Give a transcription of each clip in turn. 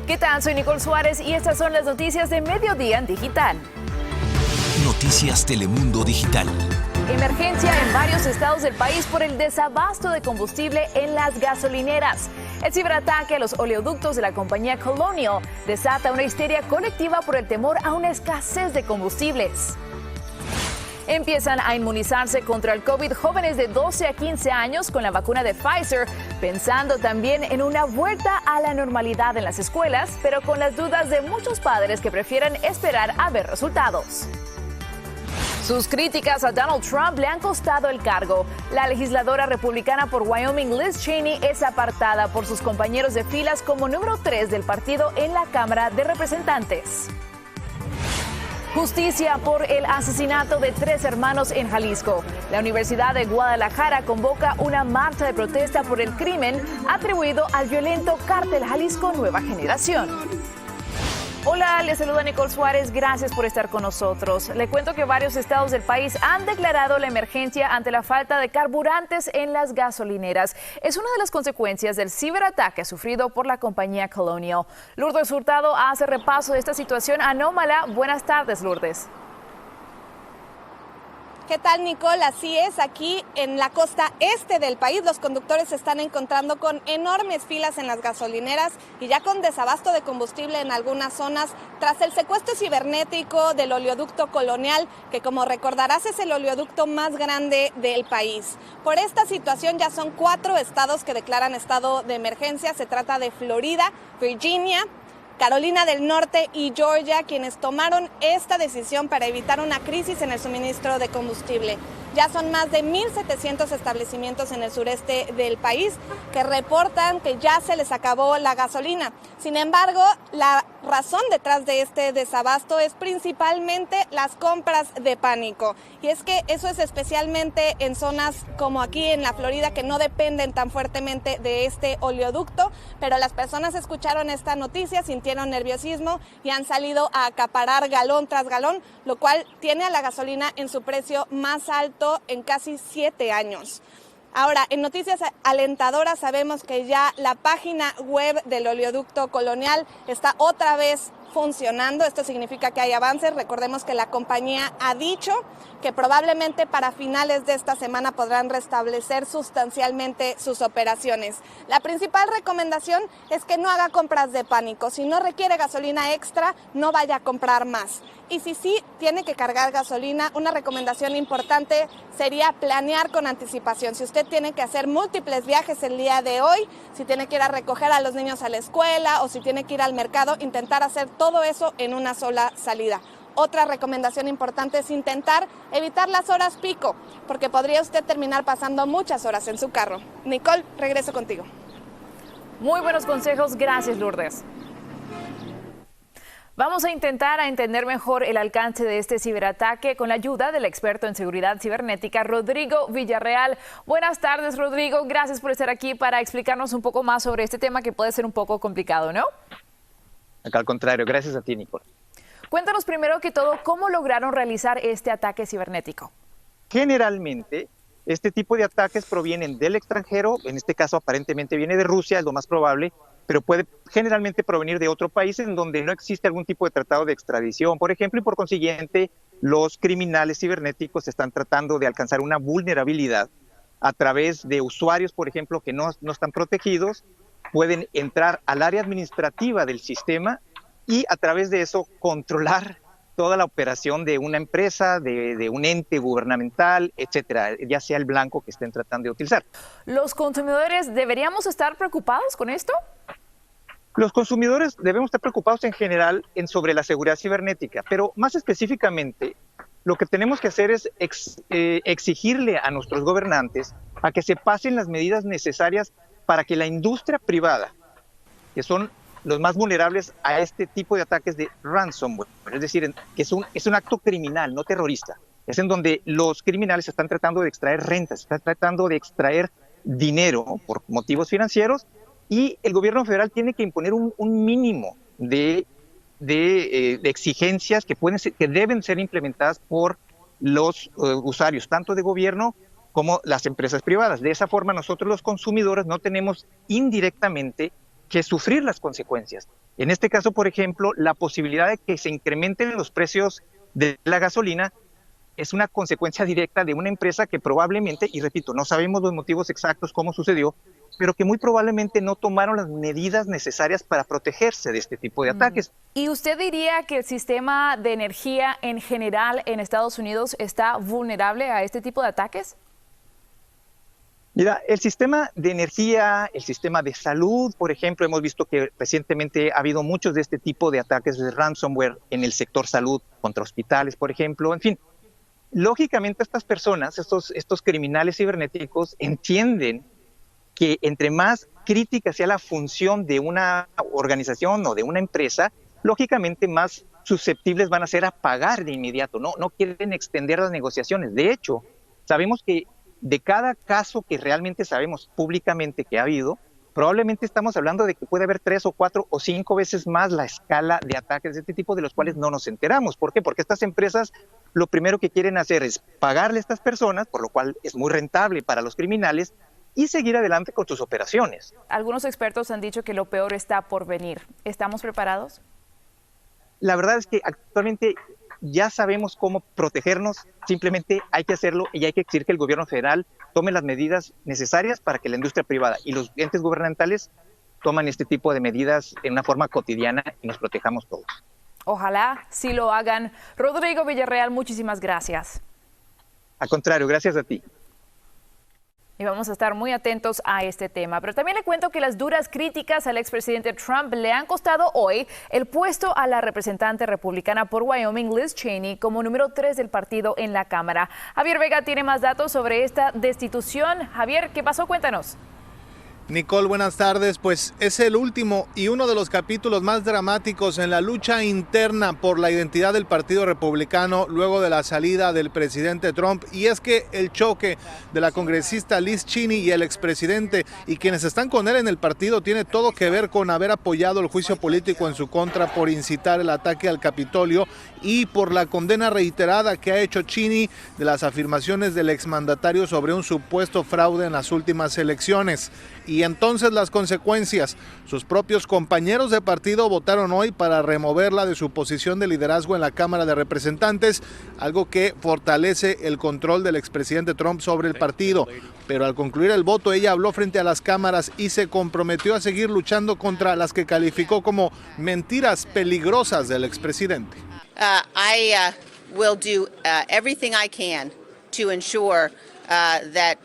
¿Qué tal? Soy Nicole Suárez y estas son las noticias de Mediodía en Digital. Noticias Telemundo Digital. Emergencia en varios estados del país por el desabasto de combustible en las gasolineras. El ciberataque a los oleoductos de la compañía Colonial desata una histeria colectiva por el temor a una escasez de combustibles. Empiezan a inmunizarse contra el COVID jóvenes de 12 a 15 años con la vacuna de Pfizer, pensando también en una vuelta a la normalidad en las escuelas, pero con las dudas de muchos padres que prefieren esperar a ver resultados. Sus críticas a Donald Trump le han costado el cargo. La legisladora republicana por Wyoming, Liz Cheney, es apartada por sus compañeros de filas como número 3 del partido en la Cámara de Representantes. Justicia por el asesinato de 3 hermanos en Jalisco. La Universidad de Guadalajara convoca una marcha de protesta por el crimen atribuido al violento Cártel Jalisco Nueva Generación. Hola, les saluda Nicole Suárez, gracias por estar con nosotros. Le cuento que varios estados del país han declarado la emergencia ante la falta de carburantes en las gasolineras. Es una de las consecuencias del ciberataque sufrido por la compañía Colonial. Lourdes Hurtado hace repaso de esta situación anómala. Buenas tardes, Lourdes. ¿Qué tal, Nicole? Así es, aquí en la costa este del país los conductores se están encontrando con enormes filas en las gasolineras y ya con desabasto de combustible en algunas zonas tras el secuestro cibernético del oleoducto Colonial, que como recordarás es el oleoducto más grande del país. Por esta situación ya son 4 estados que declaran estado de emergencia. Se trata de Florida, Virginia, Carolina del Norte y Georgia, quienes tomaron esta decisión para evitar una crisis en el suministro de combustible. Ya son más de 1,700 establecimientos en el sureste del país que reportan que ya se les acabó la gasolina. Sin embargo, la razón detrás de este desabasto es principalmente las compras de pánico. Y es que eso es especialmente en zonas como aquí en la Florida, que no dependen tan fuertemente de este oleoducto, pero las personas escucharon esta noticia, sintieron nerviosismo y han salido a acaparar galón tras galón, lo cual tiene a la gasolina en su precio más alto en casi 7 años. Ahora, en noticias alentadoras sabemos que ya la página web del oleoducto Colonial está otra vez funcionando. Esto significa que hay avances. Recordemos que la compañía ha dicho que probablemente para finales de esta semana podrán restablecer sustancialmente sus operaciones. La principal recomendación es que no haga compras de pánico. Si no requiere gasolina extra, no vaya a comprar más. Y si sí tiene que cargar gasolina, una recomendación importante sería planear con anticipación. Si usted tiene que hacer múltiples viajes el día de hoy, si tiene que ir a recoger a los niños a la escuela o si tiene que ir al mercado, intentar hacer todo eso en una sola salida. Otra recomendación importante es intentar evitar las horas pico, porque podría usted terminar pasando muchas horas en su carro. Nicole, regreso contigo. Muy buenos consejos, gracias, Lourdes. Vamos a intentar entender mejor el alcance de este ciberataque con la ayuda del experto en seguridad cibernética, Rodrigo Villarreal. Buenas tardes, Rodrigo. Gracias por estar aquí para explicarnos un poco más sobre este tema que puede ser un poco complicado, ¿no? Acá al contrario, gracias a ti, Nicole. Cuéntanos primero que todo, ¿cómo lograron realizar este ataque cibernético? Generalmente, este tipo de ataques provienen del extranjero, en este caso aparentemente viene de Rusia, es lo más probable, pero puede generalmente provenir de otro país en donde no existe algún tipo de tratado de extradición, por ejemplo, y por consiguiente los criminales cibernéticos están tratando de alcanzar una vulnerabilidad a través de usuarios, por ejemplo, que no están protegidos, pueden entrar al área administrativa del sistema y a través de eso controlar toda la operación de una empresa, de un ente gubernamental, etcétera, ya sea el blanco que estén tratando de utilizar. ¿Los consumidores deberíamos estar preocupados con esto? Los consumidores debemos estar preocupados en general sobre la seguridad cibernética, pero más específicamente lo que tenemos que hacer es exigirle a nuestros gobernantes a que se pasen las medidas necesarias para que la industria privada, que son los más vulnerables a este tipo de ataques de ransomware, es decir, que es un acto criminal, no terrorista, es en donde los criminales están tratando de extraer rentas, están tratando de extraer dinero por motivos financieros, y el gobierno federal tiene que imponer un mínimo de exigencias que deben ser implementadas por los usuarios, tanto de gobierno como las empresas privadas. De esa forma nosotros los consumidores no tenemos indirectamente que sufrir las consecuencias. En este caso, por ejemplo, la posibilidad de que se incrementen los precios de la gasolina es una consecuencia directa de una empresa que probablemente, y repito, no sabemos los motivos exactos cómo sucedió, pero que muy probablemente no tomaron las medidas necesarias para protegerse de este tipo de ataques. ¿Y usted diría que el sistema de energía en general en Estados Unidos está vulnerable a este tipo de ataques? Mira, el sistema de energía, el sistema de salud, por ejemplo, hemos visto que recientemente ha habido muchos de este tipo de ataques de ransomware en el sector salud, contra hospitales, por ejemplo, en fin. Lógicamente estas personas, estos criminales cibernéticos entienden que entre más crítica sea la función de una organización o de una empresa, lógicamente más susceptibles van a ser a pagar de inmediato, no quieren extender las negociaciones. De hecho, sabemos que de cada caso que realmente sabemos públicamente que ha habido, probablemente estamos hablando de que puede haber 3 o 4 o 5 veces más la escala de ataques de este tipo de los cuales no nos enteramos. ¿Por qué? Porque estas empresas lo primero que quieren hacer es pagarle a estas personas, por lo cual es muy rentable para los criminales, y seguir adelante con sus operaciones. Algunos expertos han dicho que lo peor está por venir. ¿Estamos preparados? La verdad es que actualmente ya sabemos cómo protegernos, simplemente hay que hacerlo y hay que exigir que el gobierno federal tome las medidas necesarias para que la industria privada y los entes gubernamentales tomen este tipo de medidas en una forma cotidiana y nos protejamos todos. Ojalá sí lo hagan. Rodrigo Villarreal, muchísimas gracias. Al contrario, gracias a ti. Y vamos a estar muy atentos a este tema. Pero también le cuento que las duras críticas al expresidente Trump le han costado hoy el puesto a la representante republicana por Wyoming, Liz Cheney, como número 3 del partido en la Cámara. Javier Vega tiene más datos sobre esta destitución. Javier, ¿qué pasó? Cuéntanos. Nicole, buenas tardes. Pues es el último y uno de los capítulos más dramáticos en la lucha interna por la identidad del Partido Republicano luego de la salida del presidente Trump. Y es que el choque de la congresista Liz Cheney y el expresidente y quienes están con él en el partido tiene todo que ver con haber apoyado el juicio político en su contra por incitar el ataque al Capitolio y por la condena reiterada que ha hecho Cheney de las afirmaciones del exmandatario sobre un supuesto fraude en las últimas elecciones. Y entonces las consecuencias. Sus propios compañeros de partido votaron hoy para removerla de su posición de liderazgo en la Cámara de Representantes, algo que fortalece el control del expresidente Trump sobre el partido. Pero al concluir el voto, ella habló frente a las cámaras y se comprometió a seguir luchando contra las que calificó como mentiras peligrosas del expresidente. I will do everything I can to ensure that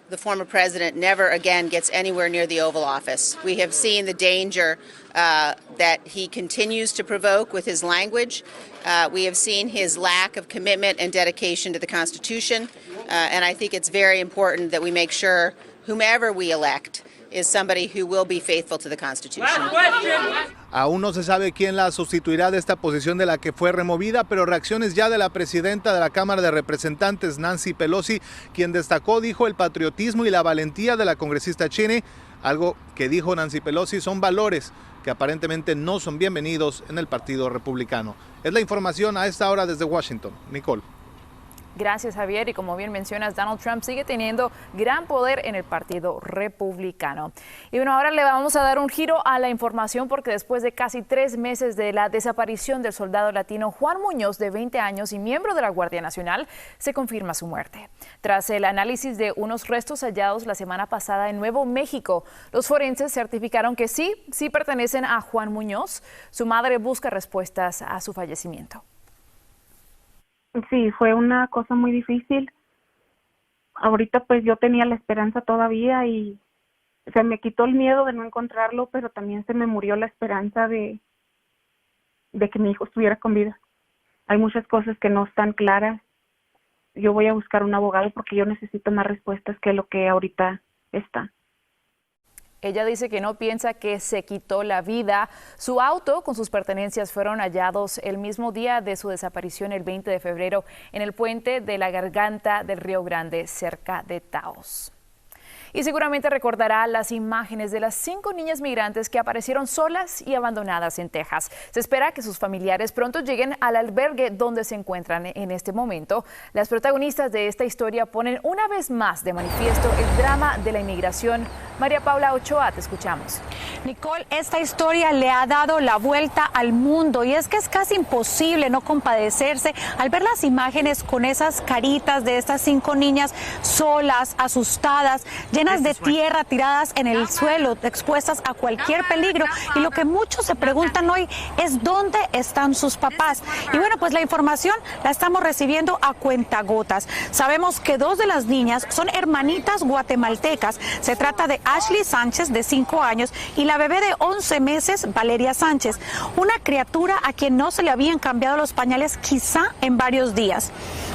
the former president never again gets anywhere near the Oval Office. We have seen the danger that he continues to provoke with his language. We have seen his lack of commitment and dedication to the Constitution. And I think it's very important that we make sure whomever we elect is somebody who will be faithful to the Constitution. Aún no se sabe quién la sustituirá de esta posición de la que fue removida, pero reacciones ya de la presidenta de la Cámara de Representantes, Nancy Pelosi, quien dijo el patriotismo y la valentía de la congresista Cheney. Algo que dijo Nancy Pelosi son valores que aparentemente no son bienvenidos en el Partido Republicano. Es la información a esta hora desde Washington. Nicole. Gracias, Javier. Y como bien mencionas, Donald Trump sigue teniendo gran poder en el Partido Republicano. Y bueno, ahora le vamos a dar un giro a la información porque después de casi 3 meses de la desaparición del soldado latino Juan Muñoz, de 20 años y miembro de la Guardia Nacional, se confirma su muerte. Tras el análisis de unos restos hallados la semana pasada en Nuevo México, los forenses certificaron que sí pertenecen a Juan Muñoz. Su madre busca respuestas a su fallecimiento. Sí, fue una cosa muy difícil. Ahorita pues yo tenía la esperanza todavía y se me quitó el miedo de no encontrarlo, pero también se me murió la esperanza de que mi hijo estuviera con vida. Hay muchas cosas que no están claras. Yo voy a buscar un abogado porque yo necesito más respuestas que lo que ahorita está. Ella dice que no piensa que se quitó la vida. Su auto con sus pertenencias fueron hallados el mismo día de su desaparición, el 20 de febrero, en el puente de la Garganta del Río Grande, cerca de Taos. Y seguramente recordará las imágenes de las 5 niñas migrantes que aparecieron solas y abandonadas en Texas. Se espera que sus familiares pronto lleguen al albergue donde se encuentran en este momento. Las protagonistas de esta historia ponen una vez más de manifiesto el drama de la inmigración. María Paula Ochoa, te escuchamos. Nicole, esta historia le ha dado la vuelta al mundo y es que es casi imposible no compadecerse al ver las imágenes con esas caritas de estas 5 niñas solas, asustadas, llenas de tierra, tiradas en el suelo, expuestas a cualquier peligro. Y lo que muchos se preguntan hoy es dónde están sus papás. Y bueno, pues la información la estamos recibiendo a cuentagotas. Sabemos que 2 de las niñas son hermanitas guatemaltecas. Se trata de Ashley Sánchez, de 5 años, y la bebé de 11 meses, Valeria Sánchez, una criatura a quien no se le habían cambiado los pañales quizá en varios días.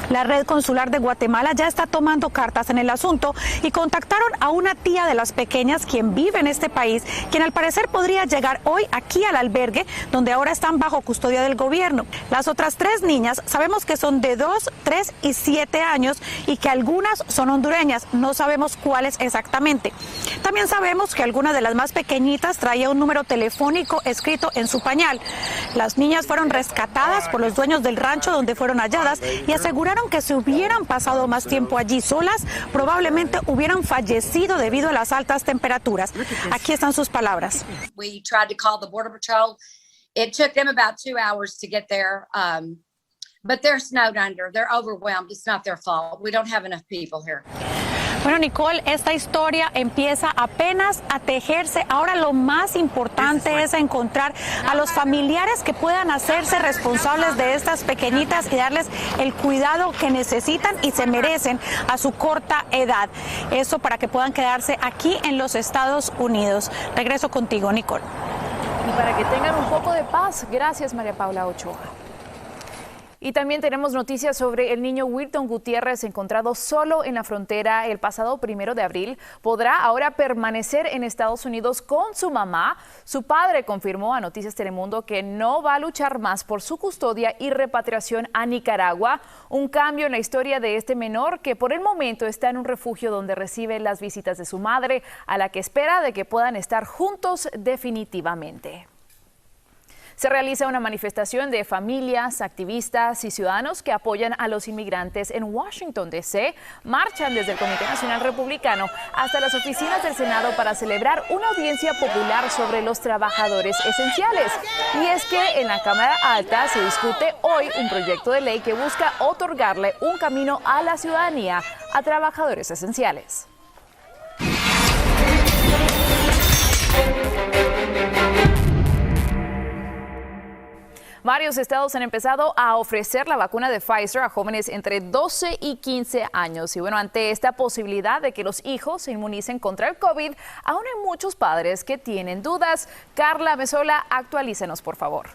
La Red Consular de Guatemala ya está tomando cartas en el asunto y contactaron a una tía de las pequeñas quien vive en este país, quien al parecer podría llegar hoy aquí al albergue donde ahora están bajo custodia del gobierno. Las otras 3 niñas sabemos que son de 2, 3 y 7 años y que algunas son hondureñas, no sabemos cuáles exactamente. También sabemos que alguna de las más pequeñitas traía un número telefónico escrito en su pañal. Las niñas fueron rescatadas por los dueños del rancho donde fueron halladas y aseguraron que si hubieran pasado más tiempo allí solas, probablemente hubieran fallecido debido a las altas temperaturas. Aquí están sus palabras. We tried to call the Border Patrol. It took them about 2 hours to get there, but they're snowed under. They're overwhelmed. It's not their fault. We don't have enough people here. Bueno, Nicole, esta historia empieza apenas a tejerse. Ahora lo más importante es encontrar a los familiares que puedan hacerse responsables de estas pequeñitas y darles el cuidado que necesitan y se merecen a su corta edad. Eso para que puedan quedarse aquí en los Estados Unidos. Regreso contigo, Nicole. Y para que tengan un poco de paz. Gracias, María Paula Ochoa. Y también tenemos noticias sobre el niño Wilton Gutiérrez, encontrado solo en la frontera el pasado 1 de abril. Podrá ahora permanecer en Estados Unidos con su mamá. Su padre confirmó a Noticias Telemundo que no va a luchar más por su custodia y repatriación a Nicaragua. Un cambio en la historia de este menor que por el momento está en un refugio donde recibe las visitas de su madre, a la que espera de que puedan estar juntos definitivamente. Se realiza una manifestación de familias, activistas y ciudadanos que apoyan a los inmigrantes en Washington, D.C. Marchan desde el Comité Nacional Republicano hasta las oficinas del Senado para celebrar una audiencia popular sobre los trabajadores esenciales. Y es que en la Cámara Alta se discute hoy un proyecto de ley que busca otorgarle un camino a la ciudadanía a trabajadores esenciales. Varios estados han empezado a ofrecer la vacuna de Pfizer a jóvenes entre 12 y 15 años. Y bueno, ante esta posibilidad de que los hijos se inmunicen contra el COVID, aún hay muchos padres que tienen dudas. Carla Mesola, actualícenos, por favor.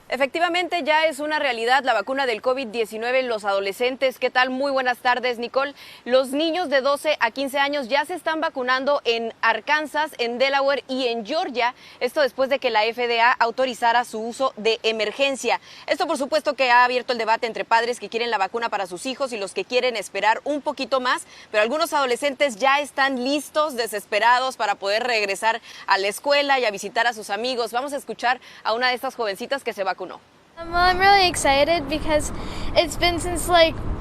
Efectivamente, ya es una realidad la vacuna del COVID-19 en los adolescentes. ¿Qué tal? Muy buenas tardes, Nicole. Los niños de 12 a 15 años ya se están vacunando en Arkansas, en Delaware y en Georgia. Esto después de que la FDA autorizara su uso de emergencia. Esto, por supuesto, que ha abierto el debate entre padres que quieren la vacuna para sus hijos y los que quieren esperar un poquito más. Pero algunos adolescentes ya están listos, desesperados para poder regresar a la escuela y a visitar a sus amigos. Vamos a escuchar a una de estas jovencitas que se vacunó. Well, I'm really excited because it's been since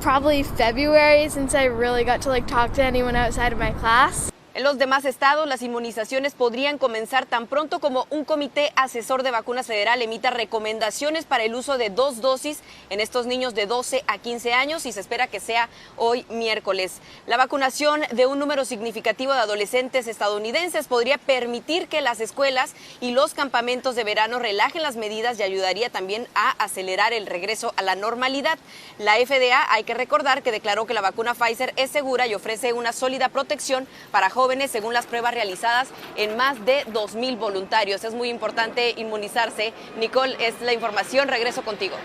probably February since I really got to talk to anyone outside of my class. En los demás estados, las inmunizaciones podrían comenzar tan pronto como un comité asesor de vacunas federal emita recomendaciones para el uso de 2 dosis en estos niños de 12 a 15 años y se espera que sea hoy miércoles. La vacunación de un número significativo de adolescentes estadounidenses podría permitir que las escuelas y los campamentos de verano relajen las medidas y ayudaría también a acelerar el regreso a la normalidad. La FDA, hay que recordar que declaró que la vacuna Pfizer es segura y ofrece una sólida protección para jóvenes según las pruebas realizadas en más de 2,000 voluntarios. Es muy importante inmunizarse. Nicole, es la información. Regreso contigo.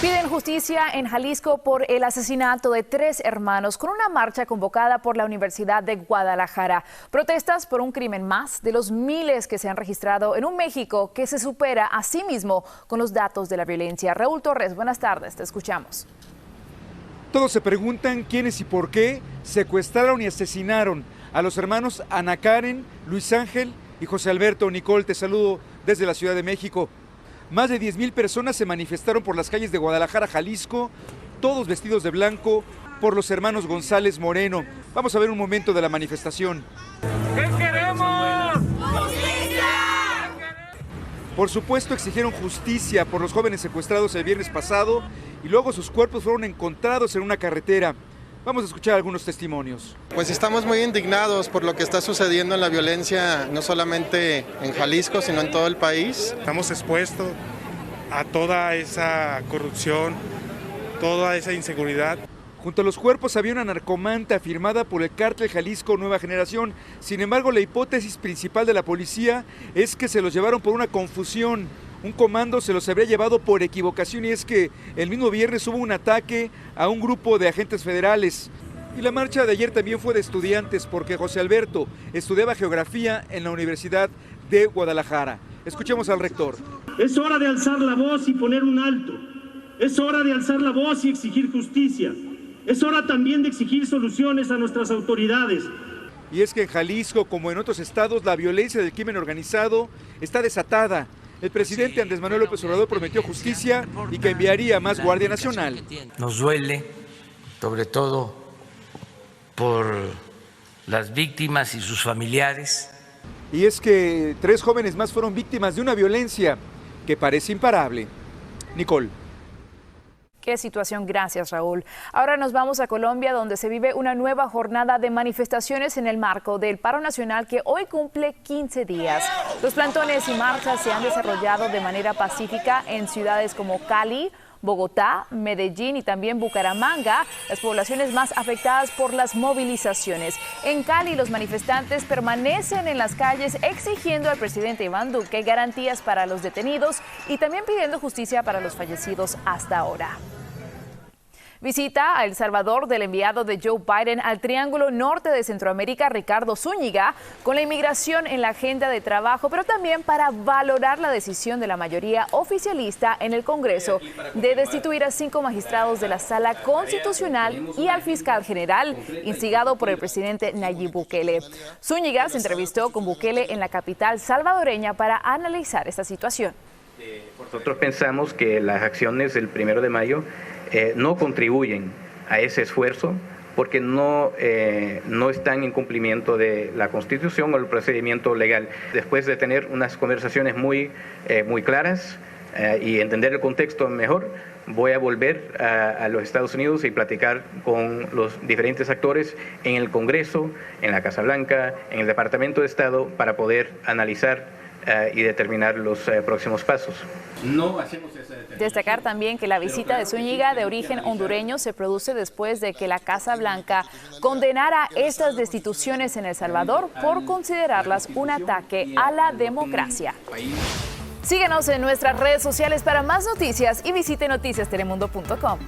Piden justicia en Jalisco por el asesinato de 3 hermanos con una marcha convocada por la Universidad de Guadalajara. Protestas por un crimen más de los miles que se han registrado en un México que se supera a sí mismo con los datos de la violencia. Raúl Torres, buenas tardes, te escuchamos. Todos se preguntan quiénes y por qué secuestraron y asesinaron a los hermanos Ana Karen, Luis Ángel y José Alberto. Nicole, te saludo desde la Ciudad de México. Más de 10,000 personas se manifestaron por las calles de Guadalajara, Jalisco, todos vestidos de blanco, por los hermanos González Moreno. Vamos a ver un momento de la manifestación. ¿Qué queremos? ¡Justicia! Por supuesto, exigieron justicia por los jóvenes secuestrados el viernes pasado y luego sus cuerpos fueron encontrados en una carretera. Vamos a escuchar algunos testimonios. Pues estamos muy indignados por lo que está sucediendo en la violencia, no solamente en Jalisco, sino en todo el país. Estamos expuestos a toda esa corrupción, toda esa inseguridad. Junto a los cuerpos había una narcomanta firmada por el cártel Jalisco Nueva Generación. Sin embargo, la hipótesis principal de la policía es que se los llevaron por una confusión. Un comando se los habría llevado por equivocación, y es que el mismo viernes hubo un ataque a un grupo de agentes federales. Y la marcha de ayer también fue de estudiantes, porque José Alberto estudiaba geografía en la Universidad de Guadalajara. Escuchemos al rector. Es hora de alzar la voz y poner un alto. Es hora de alzar la voz y exigir justicia. Es hora también de exigir soluciones a nuestras autoridades. Y es que en Jalisco, como en otros estados, la violencia del crimen organizado está desatada. El presidente Andrés Manuel López Obrador prometió justicia y que enviaría más Guardia Nacional. Nos duele, sobre todo por las víctimas y sus familiares. Y es que 3 jóvenes más fueron víctimas de una violencia que parece imparable. Nicole. Qué situación, gracias Raúl. Ahora nos vamos a Colombia, donde se vive una nueva jornada de manifestaciones en el marco del paro nacional que hoy cumple 15 días. Los plantones y marchas se han desarrollado de manera pacífica en ciudades como Cali, Bogotá, Medellín y también Bucaramanga, las poblaciones más afectadas por las movilizaciones. En Cali, los manifestantes permanecen en las calles exigiendo al presidente Iván Duque garantías para los detenidos y también pidiendo justicia para los fallecidos hasta ahora. Visita a El Salvador del enviado de Joe Biden al Triángulo Norte de Centroamérica, Ricardo Zúñiga, con la inmigración en la agenda de trabajo, pero también para valorar la decisión de la mayoría oficialista en el Congreso de destituir a 5 magistrados de la Sala Constitucional y al fiscal general, instigado por el presidente Nayib Bukele. Zúñiga se entrevistó con Bukele en la capital salvadoreña para analizar esta situación. Nosotros pensamos que las acciones del 1 de mayo no contribuyen a ese esfuerzo porque no están en cumplimiento de la Constitución o el procedimiento legal. Después de tener unas conversaciones muy claras y entender el contexto mejor, voy a volver a los Estados Unidos y platicar con los diferentes actores en el Congreso, en la Casa Blanca, en el Departamento de Estado, para poder analizar y determinar los próximos pasos. No hacemos esa determinación. Destacar también que la visita de Zúñiga, de origen hondureño, se produce después de que la Casa Blanca condenara estas destituciones en El Salvador por considerarlas un ataque a la democracia. Síguenos en nuestras redes sociales para más noticias y visite noticiastelemundo.com.